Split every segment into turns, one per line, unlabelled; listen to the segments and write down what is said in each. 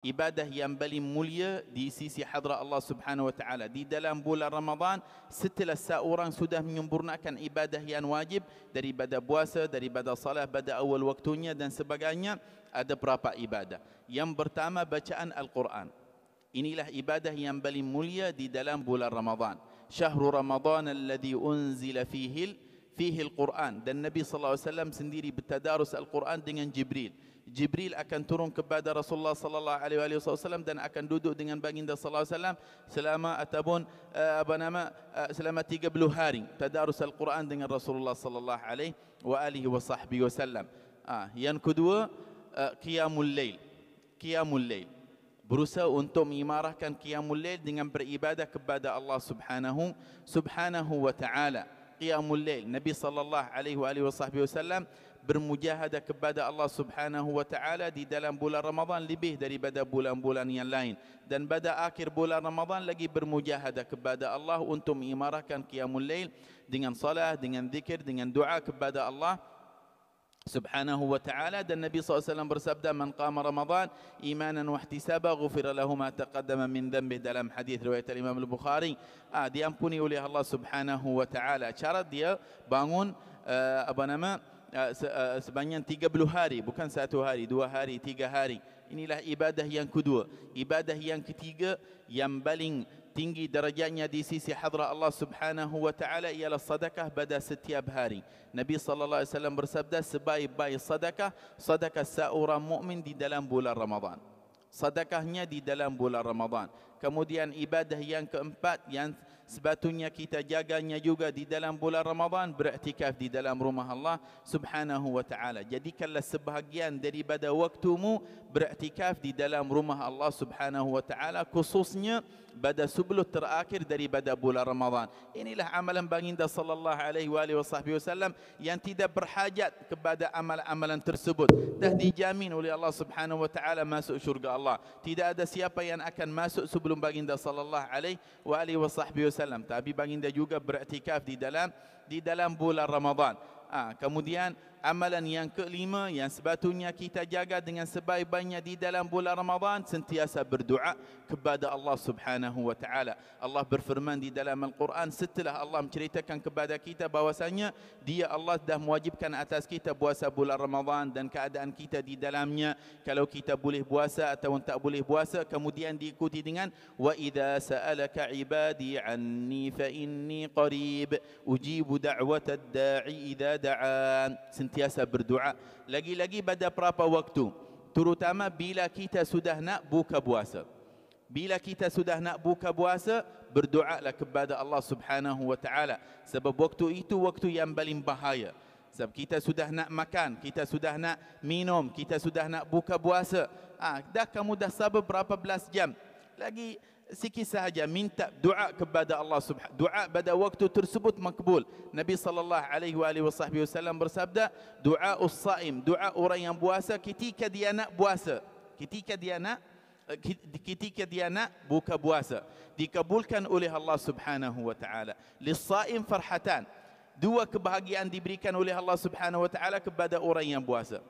ibadah yang paling mulia di sisi hadrat Allah Subhanahu wa taala di dalam bulan Ramadan setelah seorang sudah menyempurnakan ibadah yang wajib daripada puasa, daripada salat pada awal waktunya dan sebagainya. Ada berapa ibadah? Yang pertama, bacaan Al-Quran. Inilah ibadah yang paling mulia di dalam bulan Ramadan. Syahrul Ramadan alladhi unzila fihi al-Quran. Dan Nabi sallallahu alaihi wasallam sendiri bertadarus Al-Quran dengan Jibril. Jibril akan turun kepada Rasulullah sallallahu alaihi wasallam dan akan duduk dengan baginda sallallahu alaihi wasallam selama ataupun selama 30 hari tadarus Al-Quran dengan Rasulullah sallallahu alaihi wasallam. Yang kedua, qiyamul lail. Qiyamul lail. Berusaha untuk mengimarahkan qiyamul lail dengan beribadah kepada Allah Subhanahu wa taala. Qiyamul lail, Nabi sallallahu alaihi wasallam bermujahadah kepada Allah Subhanahu wa taala di dalam bulan Ramadan lebih daripada bulan-bulan yang lain, dan pada akhir bulan Ramadan lagi bermujahadah kepada Allah untuk mengimarahkan qiyamul lail dengan salat, dengan zikir, dengan doa kepada Allah Subhanahu wa ta'ala. Dan Nabi SAW bersabda, man qama Ramadan imanan wa ihtisaba ghufira lahu ma taqaddama min dhanbi, dalam hadis riwayat Imam Al-Bukhari. Diampuni oleh Allah Subhanahu wa ta'ala. Syarat dia bangun sebanyak 30 hari, bukan 1 hari, 2 hari, 3 hari. Inilah ibadah yang kedua. Ibadah yang ketiga yang paling tinggi darajatnya di sisi hadrat Allah Subhanahu wa taala ialah sedekah pada setiap hari. Nabi sallallahu alaihi wasallam bersabda, sebaik-baik sedekah seorang mukmin di dalam bulan Ramadan. Sedekahnya di dalam bulan Ramadan. Kemudian ibadah yang keempat yang sepatutnya kita jaganya juga di dalam bulan Ramadan, beriktikaf di dalam rumah Allah Subhanahu wa taala. Jadikanlah sebahagian daripada waktumu beriktikaf di dalam rumah Allah Subhanahu wa taala, khususnya pada sebelum terakhir daripada bulan Ramadan. Inilah amalan baginda sallallahu alaihi wasallam yang tidak berhajat kepada amalan-amalan tersebut. Dah dijamin oleh Allah Subhanahu wa taala masuk syurga Allah. Tidak ada siapa yang akan masuk sebelum baginda sallallahu alaihi wasallam. Tapi baginda juga beriktikaf di dalam bulan Ramadan. Kemudian amalan yang kelima yang sepatutnya kita jaga dengan sebaik-baiknya di dalam bulan Ramadan, sentiasa berdoa kepada Allah Subhanahu wa taala. Allah berfirman di dalam Al-Quran, setelah Allah menceritakan kepada kita bahwasanya Dia Allah dah mewajibkan atas kita puasa bulan Ramadan dan keadaan kita di dalamnya, kalau kita boleh puasa atau tak boleh puasa, kemudian diikuti dengan wa idza sa'alaka ibadi anni fa inni qarib ujibu da'watad da'i idza da'an. Sentiasa berdoa, lagi-lagi pada berapa waktu, terutama bila kita sudah nak buka puasa. Bila kita sudah nak buka puasa, berdoalah kepada Allah Subhanahu wa taala, sebab waktu itu waktu yang paling bahaya. Sebab kita sudah nak makan, kita sudah nak minum, kita sudah nak buka puasa. Kamu dah sabar berapa belas jam, lagi sikit sahaja minta doa kepada Allah Subhanahu. Doa pada waktu tersebut makbul. Nabi sallallahu alaihi wasallam bersabda, doa us-saim, doa orang yang puasa ketika dia nak puasa, ketika dia nak buka puasa, dikabulkan oleh Allah Subhanahu wa taala. Lis-saim farhatan, dua kebahagiaan diberikan oleh Allah Subhanahu wa taala kepada orang yang puasa.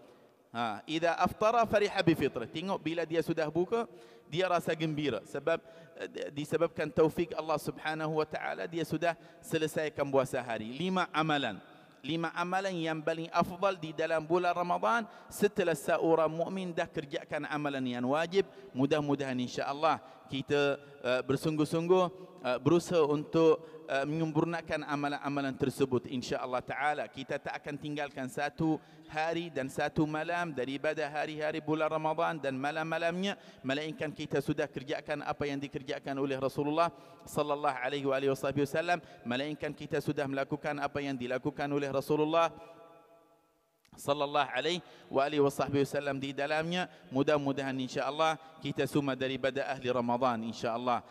Idza aftara fariha bi fitrah. Tengok bila dia sudah buka, dia rasa gembira sebab disebabkan taufik Allah Subhanahu wa taala dia sudah selesaikan puasa hari. 5 amalan yang paling afdal di dalam bulan Ramadan setelah seorang mukmin dah kerjakan amalan yang wajib. Mudah-mudahan insya-Allah kita bersungguh-sungguh berusaha untuk menyempurnakan amalan-amalan tersebut. Insya-Allah taala kita tak akan tinggalkan satu hari dan satu malam daripada hari-hari bulan Ramadan dan malam-malamnya, melainkan kita sudah kerjakan apa yang dikerjakan oleh Rasulullah sallallahu alaihi wasallam, melainkan kita sudah melakukan apa yang dilakukan oleh Rasulullah sallallahu alaihi wasallam di dalamnya. Mudah-mudahan insya-Allah kita semua daripada ahli Ramadan insya-Allah.